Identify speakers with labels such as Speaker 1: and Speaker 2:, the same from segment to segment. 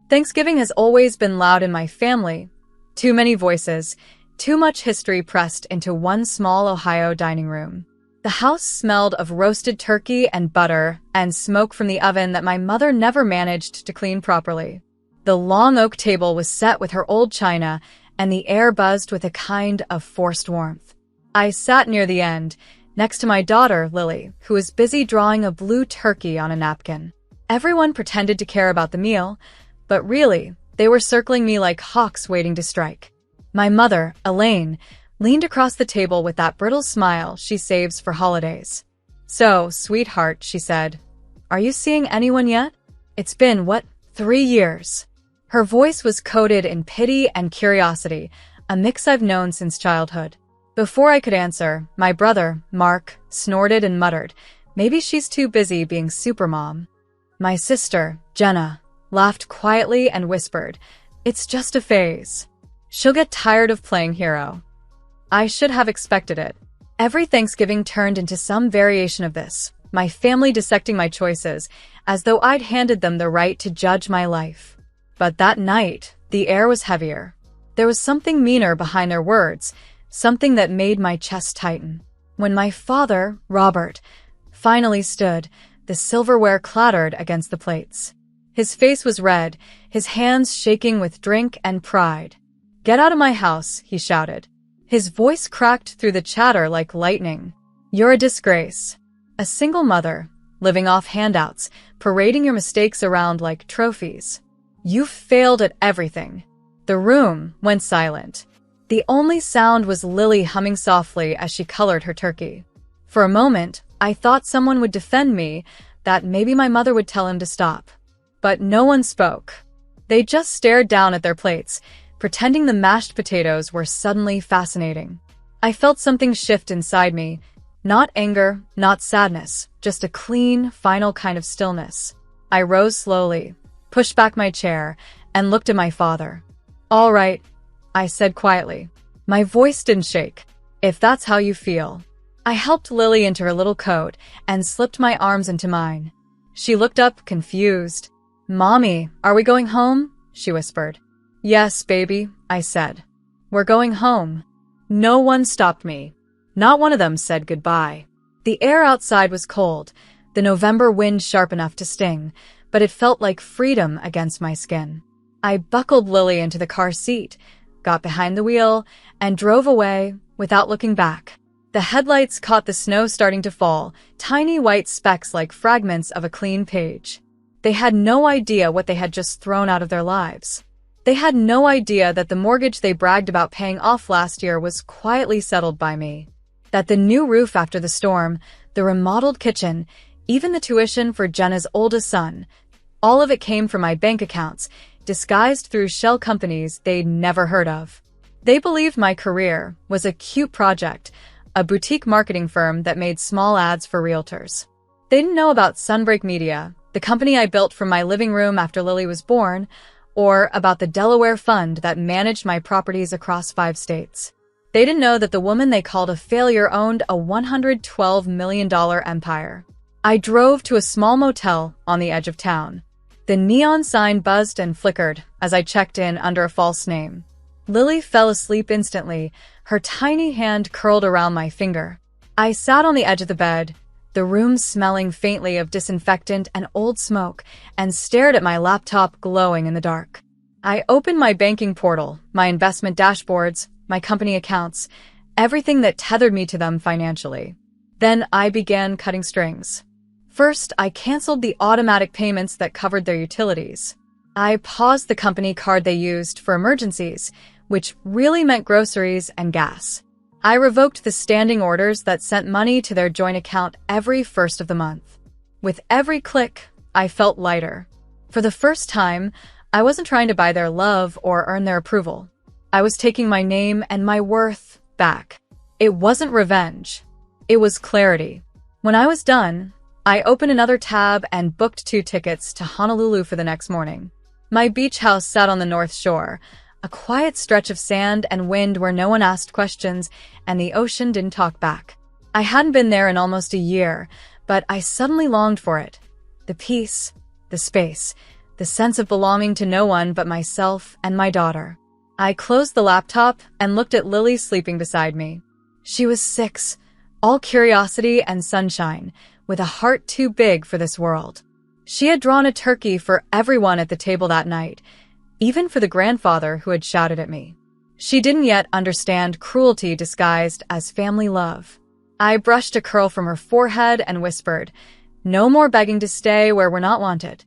Speaker 1: Thanksgiving has always been loud in my family. Too many voices, too much history pressed into one small Ohio dining room. The house smelled of roasted turkey and butter and smoke from the oven that my mother never managed to clean properly. The long oak table was set with her old china, and the air buzzed with a kind of forced warmth. I sat near the end, next to my daughter, Lily, who was busy drawing a blue turkey on a napkin. Everyone pretended to care about the meal, but really, they were circling me like hawks waiting to strike. My mother, Elaine, leaned across the table with that brittle smile she saves for holidays. "So, sweetheart," she said, "are you seeing anyone yet? It's been, 3 years?" Her voice was coated in pity and curiosity, a mix I've known since childhood. Before I could answer, my brother, Mark, snorted and muttered, "Maybe she's too busy being supermom." My sister, Jenna, laughed quietly and whispered, "It's just a phase. She'll get tired of playing hero." I should have expected it. Every Thanksgiving turned into some variation of this, my family dissecting my choices, as though I'd handed them the right to judge my life. But that night, the air was heavier. There was something meaner behind their words, something that made my chest tighten. When my father, Robert, finally stood, the silverware clattered against the plates. His face was red, his hands shaking with drink and pride. "Get out of my house," he shouted. His voice cracked through the chatter like lightning. "You're a disgrace. A single mother, living off handouts, parading your mistakes around like trophies. You've failed at everything." The room went silent. The only sound was Lily humming softly as she colored her turkey. For a moment, I thought someone would defend me, that maybe my mother would tell him to stop. But no one spoke. They just stared down at their plates, pretending the mashed potatoes were suddenly fascinating. I felt something shift inside me. Not anger, not sadness, just a clean, final kind of stillness. I rose slowly, pushed back my chair, and looked at my father. "All right," I said quietly. My voice didn't shake. "If that's how you feel." I helped Lily into her little coat and slipped my arms into mine. She looked up, confused. "Mommy, are we going home?" she whispered. "Yes, baby," I said. "We're going home." No one stopped me. Not one of them said goodbye. The air outside was cold, the November wind sharp enough to sting, but it felt like freedom against my skin. I buckled Lily into the car seat, got behind the wheel, and drove away without looking back. The headlights caught the snow starting to fall, tiny white specks like fragments of a clean page. They had no idea what they had just thrown out of their lives. They had no idea that the mortgage they bragged about paying off last year was quietly settled by me. That the new roof after the storm, the remodeled kitchen, even the tuition for Jenna's oldest son, all of it came from my bank accounts, disguised through shell companies they'd never heard of. They believed my career was a cute project, a boutique marketing firm that made small ads for realtors. They didn't know about Sunbreak Media, the company I built from my living room after Lily was born, or about the Delaware fund that managed my properties across 5 states. They didn't know that the woman they called a failure owned a $112 million empire. I drove to a small motel on the edge of town. The neon sign buzzed and flickered as I checked in under a false name. Lily fell asleep instantly, her tiny hand curled around my finger. I sat on the edge of the bed, the room smelling faintly of disinfectant and old smoke, and stared at my laptop glowing in the dark. I opened my banking portal, my investment dashboards, my company accounts, everything that tethered me to them financially. Then I began cutting strings. First, I canceled the automatic payments that covered their utilities. I paused the company card they used for emergencies, which really meant groceries and gas. I revoked the standing orders that sent money to their joint account every first of the month. With every click, I felt lighter. For the first time, I wasn't trying to buy their love or earn their approval. I was taking my name and my worth back. It wasn't revenge. It was clarity. When I was done, I opened another tab and booked 2 tickets to Honolulu for the next morning. My beach house sat on the North Shore, a quiet stretch of sand and wind where no one asked questions and the ocean didn't talk back. I hadn't been there in almost a year, but I suddenly longed for it. The peace, the space, the sense of belonging to no one but myself and my daughter. I closed the laptop and looked at Lily sleeping beside me. She was 6, all curiosity and sunshine, with a heart too big for this world. She had drawn a turkey for everyone at the table that night, even for the grandfather who had shouted at me. She didn't yet understand cruelty disguised as family love. I brushed a curl from her forehead and whispered, "No more begging to stay where we're not wanted."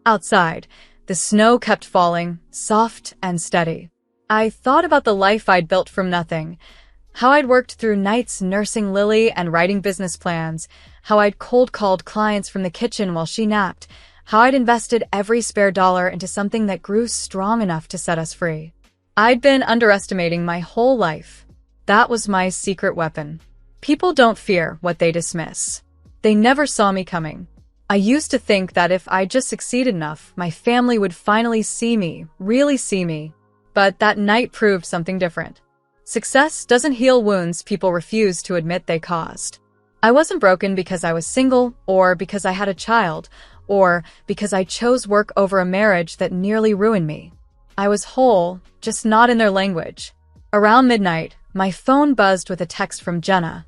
Speaker 1: Outside, the snow kept falling, soft and steady. I thought about the life I'd built from nothing, how I'd worked through nights nursing Lily and writing business plans, how I'd cold-called clients from the kitchen while she napped, how I'd invested every spare dollar into something that grew strong enough to set us free. I'd been underestimating my whole life. That was my secret weapon. People don't fear what they dismiss. They never saw me coming. I used to think that if I just succeeded enough, my family would finally see me, really see me. But that night proved something different. Success doesn't heal wounds people refuse to admit they caused. I wasn't broken because I was single, or because I had a child, or because I chose work over a marriage that nearly ruined me. I was whole, just not in their language. Around midnight, my phone buzzed with a text from Jenna.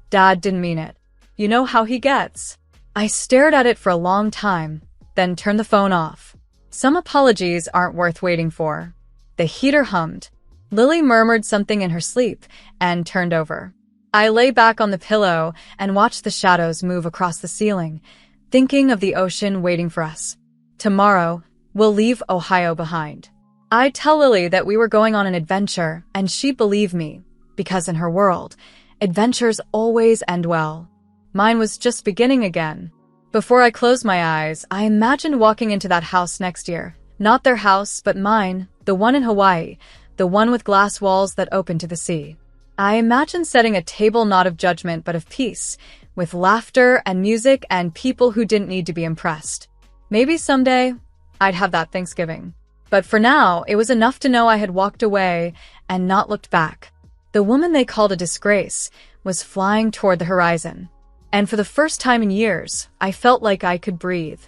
Speaker 1: Dad didn't mean it. You know how he gets. I stared at it for a long time, then turned the phone off. Some apologies aren't worth waiting for. The heater hummed. Lily murmured something in her sleep and turned over. I lay back on the pillow and watched the shadows move across the ceiling, thinking of the ocean waiting for us. Tomorrow, we'll leave Ohio behind. I'd tell Lily that we were going on an adventure, and she'd believe me, because in her world, adventures always end well. Mine was just beginning again. Before I closed my eyes, I imagined walking into that house next year. Not their house, but mine, the one in Hawaii, the one with glass walls that open to the sea. I imagined setting a table not of judgment but of peace, with laughter and music and people who didn't need to be impressed. Maybe someday, I'd have that Thanksgiving. But for now, it was enough to know I had walked away and not looked back. The woman they called a disgrace was flying toward the horizon. And for the first time in years, I felt like I could breathe.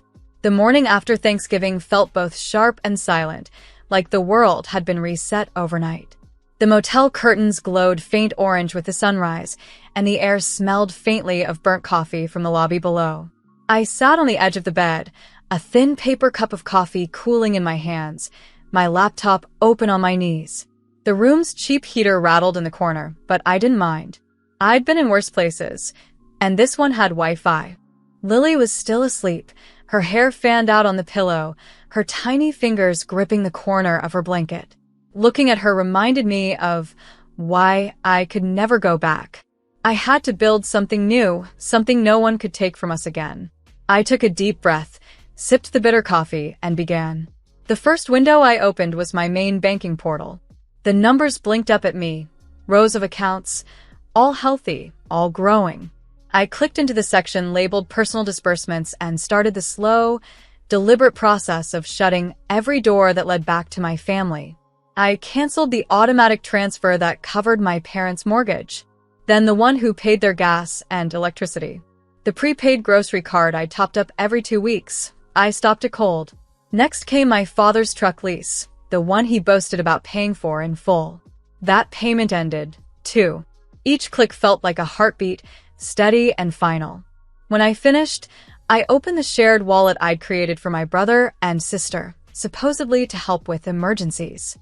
Speaker 1: The morning after Thanksgiving felt both sharp and silent, like the world had been reset overnight. The motel curtains glowed faint orange with the sunrise, and the air smelled faintly of burnt coffee from the lobby below. I sat on the edge of the bed, a thin paper cup of coffee cooling in my hands, my laptop open on my knees. The room's cheap heater rattled in the corner, but I didn't mind. I'd been in worse places, and this one had Wi-Fi. Lily was still asleep, her hair fanned out on the pillow, her tiny fingers gripping the corner of her blanket. Looking at her reminded me of why I could never go back. I had to build something new, something no one could take from us again. I took a deep breath, sipped the bitter coffee, and began. The first window I opened was my main banking portal. The numbers blinked up at me, rows of accounts, all healthy, all growing. I clicked into the section labeled personal disbursements and started the slow, deliberate process of shutting every door that led back to my family. I canceled the automatic transfer that covered my parents' mortgage, then the one who paid their gas and electricity. The prepaid grocery card I topped up every 2 weeks. I stopped it cold. Next came my father's truck lease, the one he boasted about paying for in full. That payment ended, too. Each click felt like a heartbeat, steady and final. When I finished, I opened the shared wallet I'd created for my brother and sister, supposedly to help with emergencies.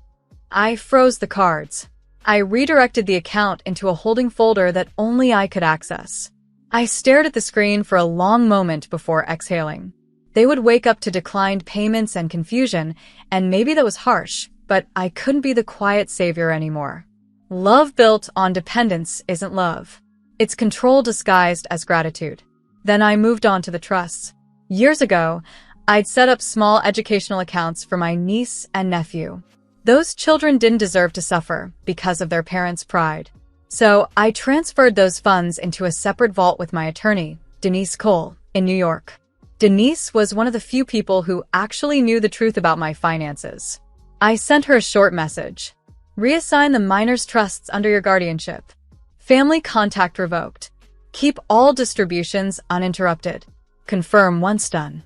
Speaker 1: I froze the cards. I redirected the account into a holding folder that only I could access. I stared at the screen for a long moment before exhaling. They would wake up to declined payments and confusion, and maybe that was harsh, but I couldn't be the quiet savior anymore. Love built on dependence isn't love. It's control disguised as gratitude. Then I moved on to the trusts. Years ago, I'd set up small educational accounts for my niece and nephew. Those children didn't deserve to suffer because of their parents' pride. So I transferred those funds into a separate vault with my attorney, Denise Cole, in New York. Denise was one of the few people who actually knew the truth about my finances. I sent her a short message. Reassign the minors' trusts under your guardianship. Family contact revoked. Keep all distributions uninterrupted. Confirm once done.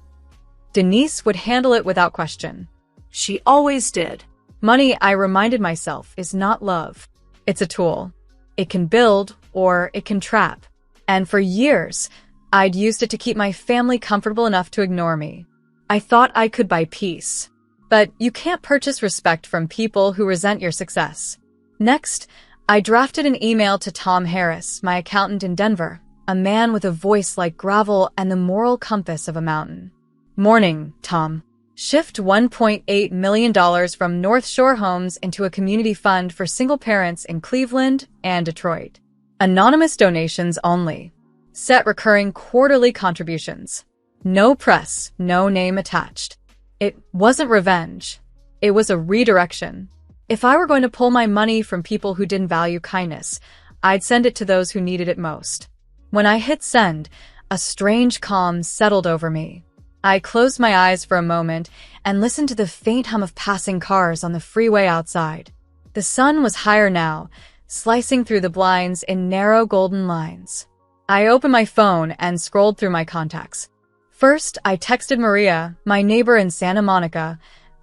Speaker 1: Denise would handle it without question.
Speaker 2: She always did.
Speaker 1: Money, I reminded myself, is not love. It's a tool. It can build or it can trap. And for years, I'd used it to keep my family comfortable enough to ignore me. I thought I could buy peace. But you can't purchase respect from people who resent your success. Next, I drafted an email to Tom Harris, my accountant in Denver, a man with a voice like gravel and the moral compass of a mountain. Morning, Tom. Shift $1.8 million from North Shore Homes into a community fund for single parents in Cleveland and Detroit. Anonymous donations only. Set recurring quarterly contributions. No press, no name attached. It wasn't revenge. It was a redirection. If I were going to pull my money from people who didn't value kindness, I'd send it to those who needed it most. When I hit send, a strange calm settled over me. I closed my eyes for a moment and listened to the faint hum of passing cars on the freeway outside. The sun was higher now, slicing through the blinds in narrow golden lines. I opened my phone and scrolled through my contacts. First, I texted Maria, my neighbor in Santa Monica,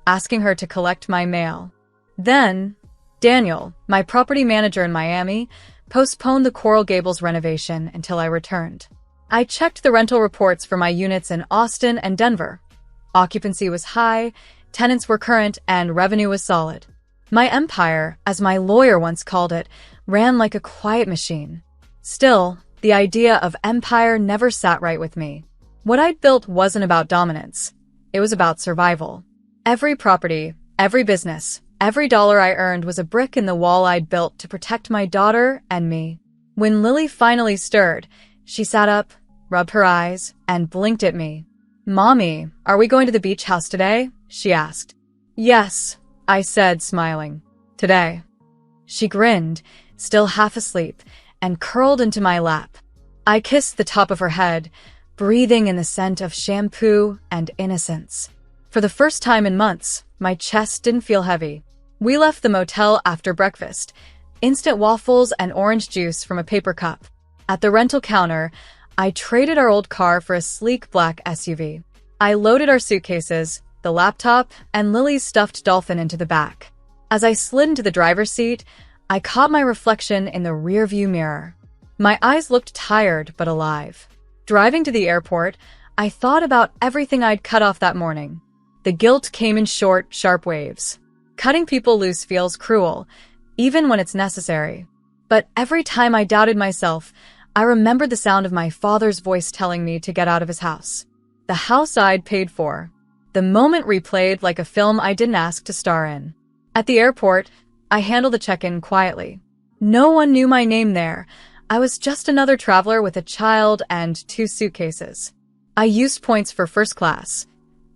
Speaker 1: asking her to collect my mail. Then, Daniel, my property manager in Miami, postponed the Coral Gables renovation until I returned. I checked the rental reports for my units in Austin and Denver. Occupancy was high, tenants were current, and revenue was solid. My empire, as my lawyer once called it, ran like a quiet machine. Still, the idea of empire never sat right with me. What I'd built wasn't about dominance. It was about survival. Every property, every business, every dollar I earned was a brick in the wall I'd built to protect my daughter and me. When Lily finally stirred, she sat up, rubbed her eyes, and blinked at me. "Mommy, are we going to the beach house today?" she asked. "Yes," I said, smiling. "Today." She grinned, still half asleep, and curled into my lap. I kissed the top of her head, breathing in the scent of shampoo and innocence. For the first time in months, my chest didn't feel heavy. We left the motel after breakfast, instant waffles and orange juice from a paper cup. At the rental counter, I traded our old car for a sleek black SUV. I loaded our suitcases, the laptop, and Lily's stuffed dolphin into the back. As I slid into the driver's seat, I caught my reflection in the rearview mirror. My eyes looked tired but alive. Driving to the airport, I thought about everything I'd cut off that morning. The guilt came in short, sharp waves. Cutting people loose feels cruel, even when it's necessary. But every time I doubted myself, I remembered the sound of my father's voice telling me to get out of his house. The house I'd paid for. The moment replayed like a film I didn't ask to star in. At the airport, I handled the check-in quietly. No one knew my name there. I was just another traveler with a child and 2 suitcases. I used points for first class.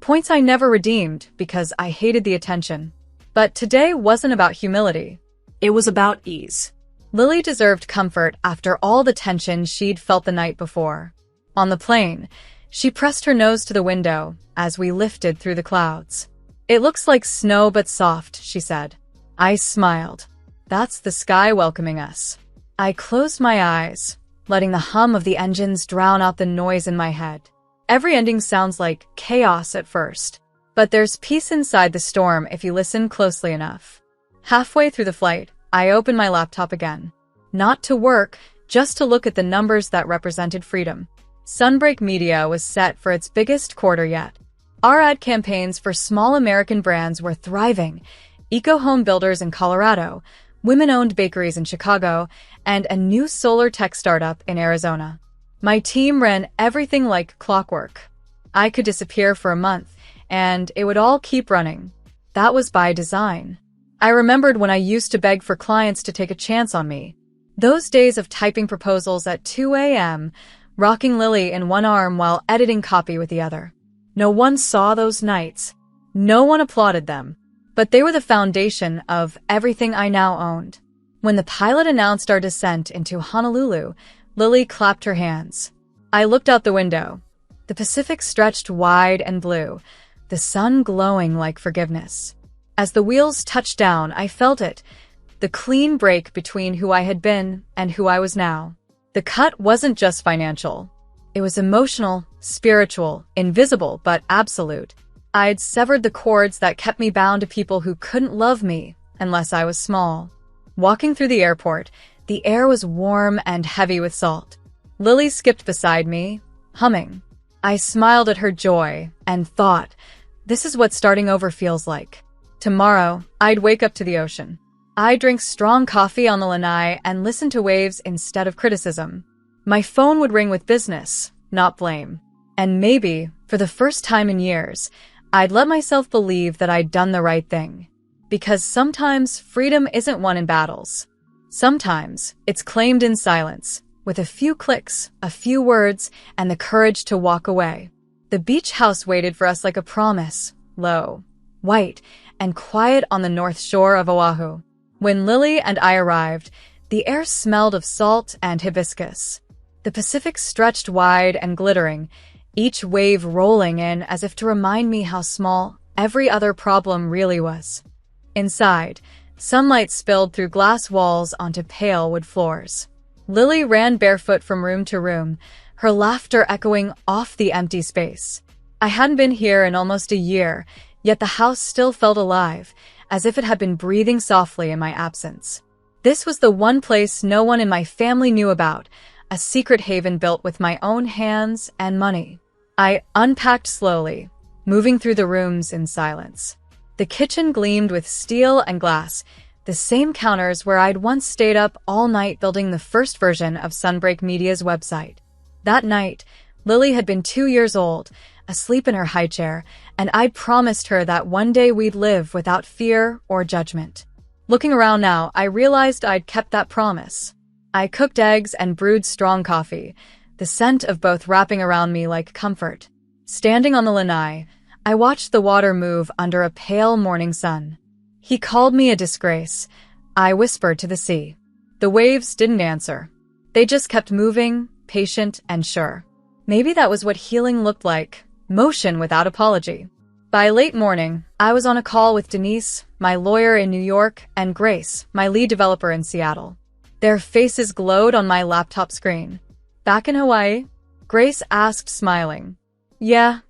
Speaker 1: Points I never redeemed because I hated the attention. But today wasn't about humility.
Speaker 2: It was about ease.
Speaker 1: Lily deserved comfort after all the tension she'd felt the night before. On the plane, she pressed her nose to the window as we lifted through the clouds. "It looks like snow but soft," she said. I smiled. That's the sky welcoming us. I closed my eyes, letting the hum of the engines drown out the noise in my head. Every ending sounds like chaos at first, but there's peace inside the storm if you listen closely enough. Halfway through the flight, I opened my laptop again. Not to work, just to look at the numbers that represented freedom. Sunbreak Media was set for its biggest quarter yet. Our ad campaigns for small American brands were thriving. Eco-home builders in Colorado, women-owned bakeries in Chicago, and a new solar tech startup in Arizona. My team ran everything like clockwork. I could disappear for a month, and it would all keep running. That was by design. I remembered when I used to beg for clients to take a chance on me. Those days of typing proposals at 2 a.m., rocking Lily in one arm while editing copy with the other. No one saw those nights. No one applauded them. But they were the foundation of everything I now owned. When the pilot announced our descent into Honolulu, Lily clapped her hands. I looked out the window. The Pacific stretched wide and blue, the sun glowing like forgiveness. As the wheels touched down, I felt it, the clean break between who I had been and who I was now. The cut wasn't just financial. It was emotional, spiritual, invisible, but absolute. I'd severed the cords that kept me bound to people who couldn't love me unless I was small. Walking through the airport, the air was warm and heavy with salt. Lily skipped beside me, humming. I smiled at her joy and thought, this is what starting over feels like. Tomorrow, I'd wake up to the ocean. I'd drink strong coffee on the lanai and listen to waves instead of criticism. My phone would ring with business, not blame. And maybe, for the first time in years, I'd let myself believe that I'd done the right thing. Because sometimes freedom isn't won in battles. Sometimes it's claimed in silence, with a few clicks, a few words, and the courage to walk away. The beach house waited for us like a promise, low, white, and quiet on the north shore of Oahu. When Lily and I arrived, the air smelled of salt and hibiscus. The Pacific stretched wide and glittering, each wave rolling in as if to remind me how small every other problem really was. Inside, sunlight spilled through glass walls onto pale wood floors. Lily ran barefoot from room to room, her laughter echoing off the empty space. I hadn't been here in almost a year, yet the house still felt alive, as if it had been breathing softly in my absence. This was the one place no one in my family knew about, a secret haven built with my own hands and money. I unpacked slowly, moving through the rooms in silence. The kitchen gleamed with steel and glass, the same counters where I'd once stayed up all night building the first version of Sunbreak Media's website. That night, Lily had been 2 years old, asleep in her high chair, and I'd promised her that one day we'd live without fear or judgment. Looking around now, I realized I'd kept that promise. I cooked eggs and brewed strong coffee, the scent of both wrapping around me like comfort. Standing on the lanai, I watched the water move under a pale morning sun. He called me a disgrace. I whispered to the sea. The waves didn't answer. They just kept moving, patient and sure. Maybe that was what healing looked like, motion without apology. By late morning, I was on a call with Denise, my lawyer in New York, and Grace, my lead developer in Seattle. Their faces glowed on my laptop screen. Back in Hawaii? Grace asked, smiling. Yeah,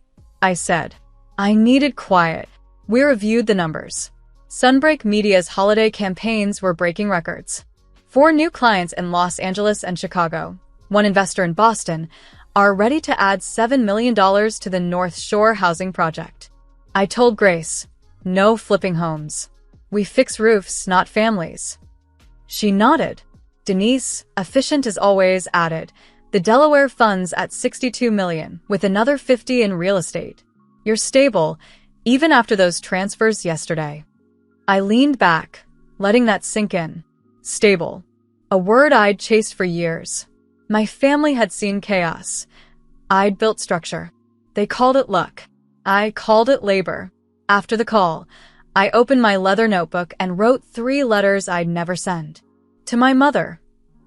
Speaker 1: I said. I needed quiet. We reviewed the numbers. Sunbreak Media's holiday campaigns were breaking records. 4 new clients in Los Angeles and Chicago, 1 investor in Boston, are ready to add $7 million to the North Shore housing project. I told Grace, no flipping homes. We fix roofs, not families. She nodded. Denise, efficient as always, added, the Delaware funds at $62 million, with another $50 in real estate. You're stable, even after those transfers yesterday. I leaned back, letting that sink in. Stable. A word I'd chased for years. My family had seen chaos. I'd built structure. They called it luck. I called it labor. After the call, I opened my leather notebook and wrote 3 letters I'd never send. To my mother.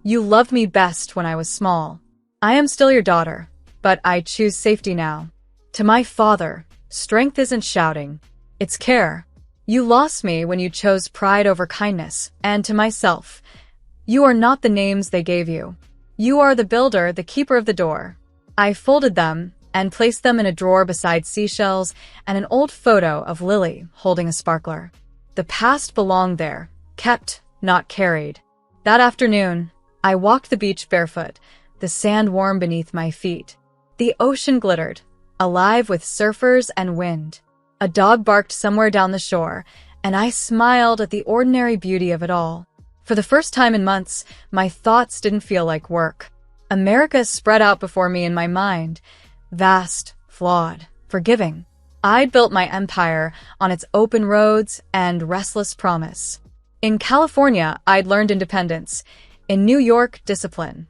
Speaker 1: You loved me best when I was small. I am still your daughter, but I choose safety now. To my father, strength isn't shouting. It's care. You lost me when you chose pride over kindness. And to myself, you are not the names they gave you. You are the builder, the keeper of the door. I folded them and placed them in a drawer beside seashells and an old photo of Lily holding a sparkler. The past belonged there, kept, not carried. That afternoon, I walked the beach barefoot, the sand warm beneath my feet. The ocean glittered, alive with surfers and wind. A dog barked somewhere down the shore, and I smiled at the ordinary beauty of it all. For the first time in months, my thoughts didn't feel like work. America spread out before me in my mind, vast, flawed, forgiving. I'd built my empire on its open roads and restless promise. In California, I'd learned independence. In New York, discipline.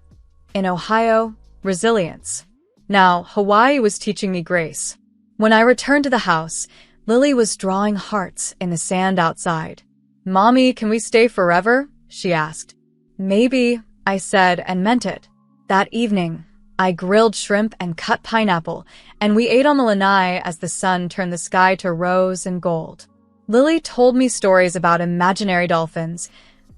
Speaker 1: In Ohio, resilience. Now, Hawaii was teaching me grace. When I returned to the house, Lily was drawing hearts in the sand outside. Mommy, can we stay forever? She asked. Maybe, I said, and meant it. That evening, I grilled shrimp and cut pineapple, and we ate on the lanai as the sun turned the sky to rose and gold. Lily told me stories about imaginary dolphins.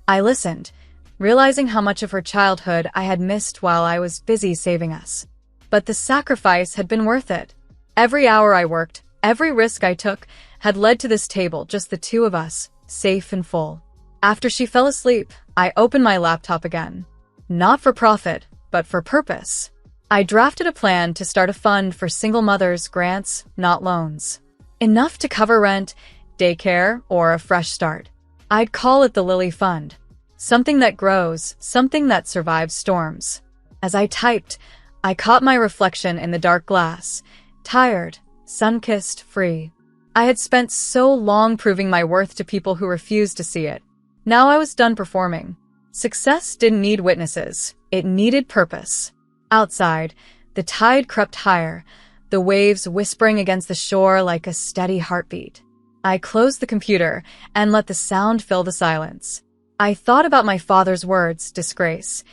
Speaker 1: I listened, realizing how much of her childhood I had missed while I was busy saving us. But the sacrifice had been worth it. Every hour I worked, every risk I took, had led to this table, just the two of us, safe and full. After she fell asleep, I opened my laptop again. Not for profit, but for purpose. I drafted a plan to start a fund for single mothers, grants, not loans. Enough to cover rent, daycare, or a fresh start. I'd call it the Lily Fund. Something that grows, something that survives storms. As I typed, I caught my reflection in the dark glass. Tired, sun-kissed, free. I had spent so long proving my worth to people who refused to see it. Now I was done performing. Success didn't need witnesses. It needed purpose. Outside, the tide crept higher, the waves whispering against the shore like a steady heartbeat. I closed the computer and let the sound fill the silence. I thought about my father's words, disgrace,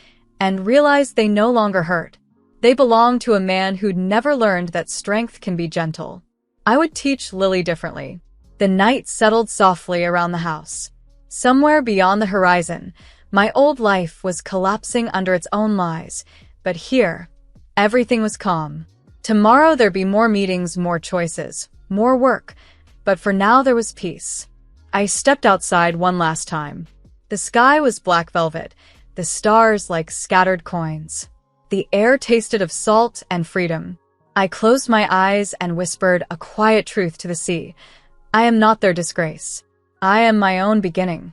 Speaker 1: and realized they no longer hurt. They belonged to a man who'd never learned that strength can be gentle. I would teach Lily differently. The night settled softly around the house. Somewhere beyond the horizon, my old life was collapsing under its own lies, but here, everything was calm. Tomorrow there'd be more meetings, more choices, more work, but for now there was peace. I stepped outside one last time. The sky was black velvet, the stars like scattered coins. The air tasted of salt and freedom. I closed my eyes and whispered a quiet truth to the sea. I am not their disgrace. I am my own beginning.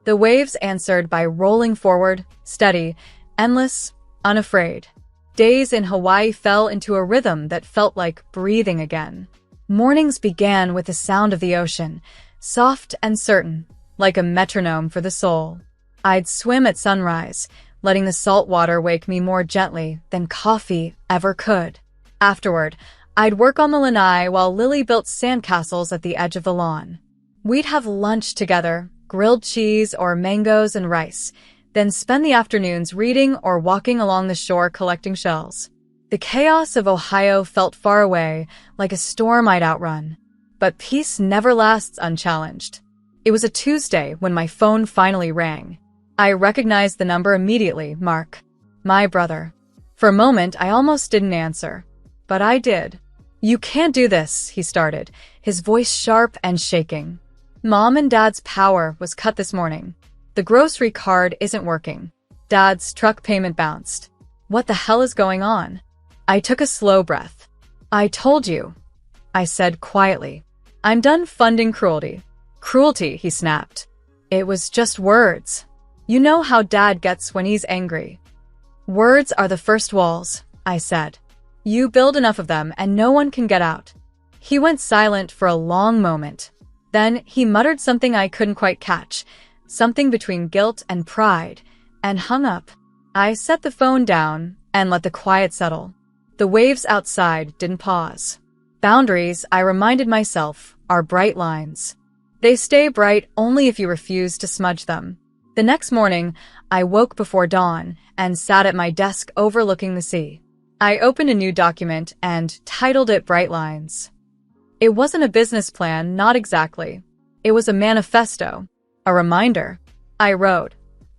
Speaker 1: The waves answered by rolling forward, steady, endless, unafraid. Days in Hawaii fell into a rhythm that felt like breathing again. Mornings began with the sound of the ocean, soft and certain, like a metronome for the soul. I'd swim at sunrise, letting the salt water wake me more gently than coffee ever could. Afterward, I'd work on the lanai while Lily built sandcastles at the edge of the lawn. We'd have lunch together, grilled cheese or mangoes and rice, then spend the afternoons reading or walking along the shore collecting shells. The chaos of Ohio felt far away, like a storm I'd outrun. But peace never lasts unchallenged. It was a Tuesday when my phone finally rang. I recognized the number immediately, Mark. My brother. For a moment, I almost didn't answer. But I did. "You can't do this," he started, his voice sharp and shaking. "Mom and Dad's power was cut this morning. The grocery card isn't working. Dad's truck payment bounced. What the hell is going on?" I took a slow breath. "I told you," I said quietly. "I'm done funding cruelty." "Cruelty," he snapped. "It was just words. You know how Dad gets when he's angry." "Words are the first walls," I said. "You build enough of them and no one can get out." He went silent for a long moment. Then he muttered something I couldn't quite catch, something between guilt and pride, and hung up. I set the phone down and let the quiet settle. The waves outside didn't pause. Boundaries, I reminded myself, are bright lines. They stay bright only if you refuse to smudge them. The next morning, I woke before dawn and sat at my desk overlooking the sea. I opened a new document and titled it Bright Lines. It wasn't a business plan, not exactly. It was a manifesto, a reminder. I wrote,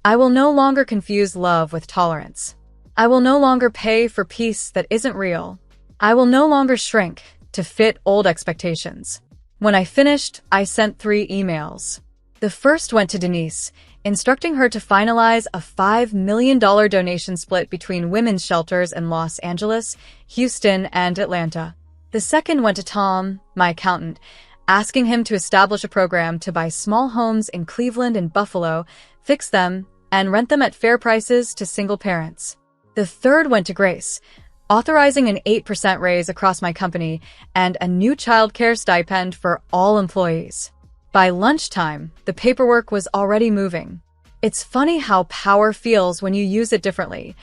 Speaker 1: "I will no longer confuse love with tolerance. I will no longer pay for peace that isn't real. I will no longer shrink to fit old expectations." When I finished, I sent 3 emails. The first went to Denise, instructing her to finalize a $5 million donation split between women's shelters in Los Angeles, Houston, and Atlanta. The second went to Tom, my accountant, asking him to establish a program to buy small homes in Cleveland and Buffalo, fix them, and rent them at fair prices to single parents. The third went to Grace, authorizing an 8% raise across my company and a new childcare stipend for all employees. By lunchtime, the paperwork was already moving. It's funny how power feels when you use it differently,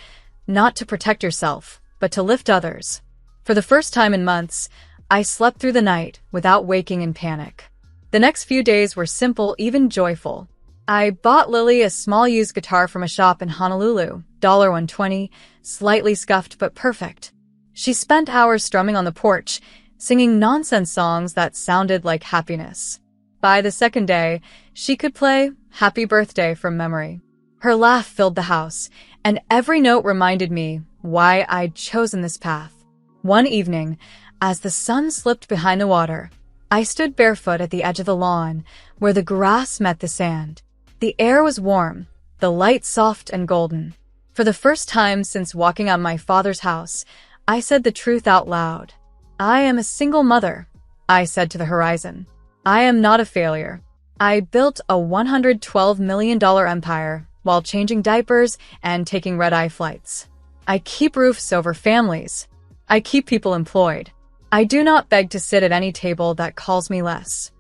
Speaker 1: not to protect yourself, but to lift others. For the first time in months, I slept through the night without waking in panic. The next few days were simple, even joyful. I bought Lily a small used guitar from a shop in Honolulu, $120, slightly scuffed but perfect. She spent hours strumming on the porch, singing nonsense songs that sounded like happiness. By the second day, she could play Happy Birthday from memory. Her laugh filled the house, and every note reminded me why I'd chosen this path. One evening, as the sun slipped behind the water, I stood barefoot at the edge of the lawn, where the grass met the sand. The air was warm, the light soft and golden. For the first time since walking out my father's house, I said the truth out loud. I am a single mother, I said to the horizon. I am not a failure. I built a $112 million empire while changing diapers and taking red-eye flights. I keep roofs over families. I keep people employed. I do not beg to sit at any table that calls me less.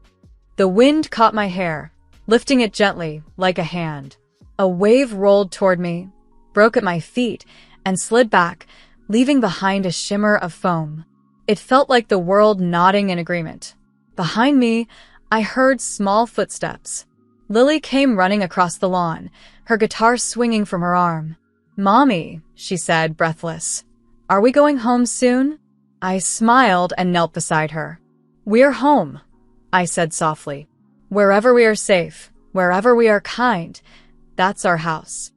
Speaker 1: The wind caught my hair, lifting it gently like a hand. A wave rolled toward me, broke at my feet, and slid back, leaving behind a shimmer of foam. It felt like the world nodding in agreement. Behind me, I heard small footsteps. Lily came running across the lawn, her guitar swinging from her arm. "Mommy," she said, breathless. "Are we going home soon?" I smiled and knelt beside her. "We're home," I said softly. "Wherever we are safe, wherever we are kind, that's our house."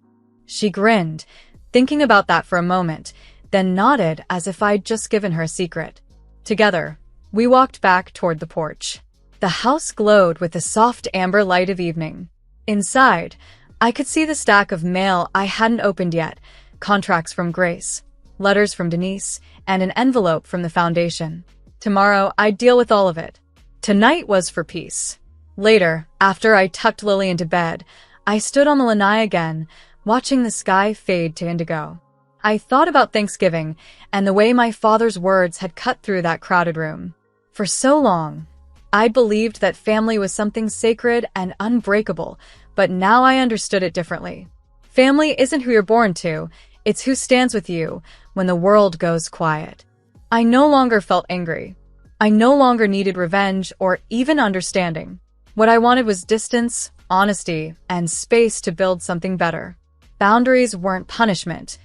Speaker 1: She grinned, thinking about that for a moment, then nodded as if I'd just given her a secret. Together, we walked back toward the porch. The house glowed with the soft amber light of evening. Inside, I could see the stack of mail I hadn't opened yet, contracts from Grace, letters from Denise, and an envelope from the foundation. Tomorrow, I'd deal with all of it. Tonight was for peace. Later, after I tucked Lily into bed, I stood on the lanai again, watching the sky fade to indigo. I thought about Thanksgiving and the way my father's words had cut through that crowded room. For so long, I believed that family was something sacred and unbreakable, but now I understood it differently. Family isn't who you're born to, it's who stands with you when the world goes quiet. I no longer felt angry. I no longer needed revenge or even understanding. What I wanted was distance, honesty, and space to build something better. Boundaries weren't punishment.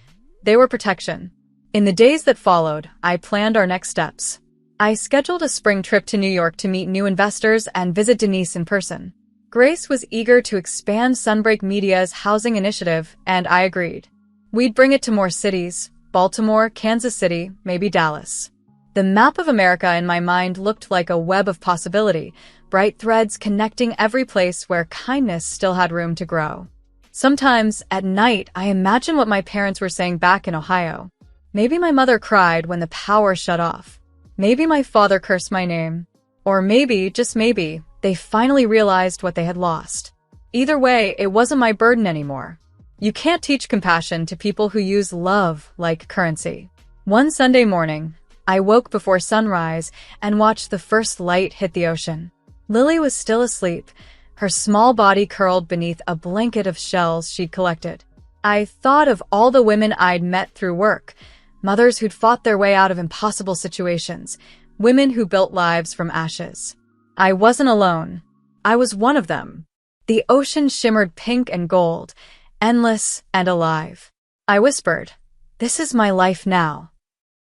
Speaker 1: They were protection. In the days that followed, I planned our next steps. I scheduled a spring trip to New York to meet new investors and visit Denise in person. Grace was eager to expand Sunbreak Media's housing initiative, and I agreed. We'd bring it to more cities: Baltimore, Kansas City, maybe Dallas. The map of America in my mind looked like a web of possibility, bright threads connecting every place where kindness still had room to grow. Sometimes, at night, I imagine what my parents were saying back in Ohio. Maybe my mother cried when the power shut off. Maybe my father cursed my name. Or maybe, just maybe, they finally realized what they had lost. Either way, it wasn't my burden anymore. You can't teach compassion to people who use love like currency. One Sunday morning, I woke before sunrise and watched the first light hit the ocean. Lily was still asleep, her small body curled beneath a blanket of shells she'd collected. I thought of all the women I'd met through work, mothers who'd fought their way out of impossible situations, women who built lives from ashes. I wasn't alone. I was one of them. The ocean shimmered pink and gold, endless and alive. I whispered, "This is my life now."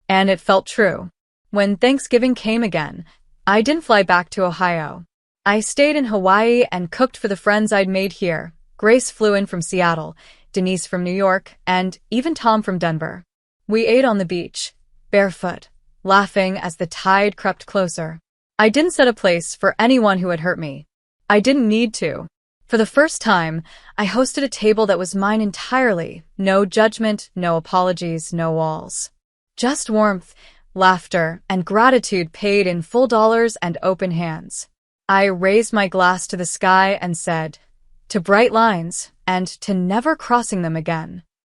Speaker 1: And it felt true. When Thanksgiving came again, I didn't fly back to Ohio. I stayed in Hawaii and cooked for the friends I'd made here. Grace flew in from Seattle, Denise from New York, and even Tom from Denver. We ate on the beach, barefoot, laughing as the tide crept closer. I didn't set a place for anyone who had hurt me. I didn't need to. For the first time, I hosted a table that was mine entirely. No judgment, no apologies, no walls. Just warmth, laughter, and gratitude paid in full dollars and open hands. I raised my glass to the sky and said, "To bright lines, and to never crossing them again."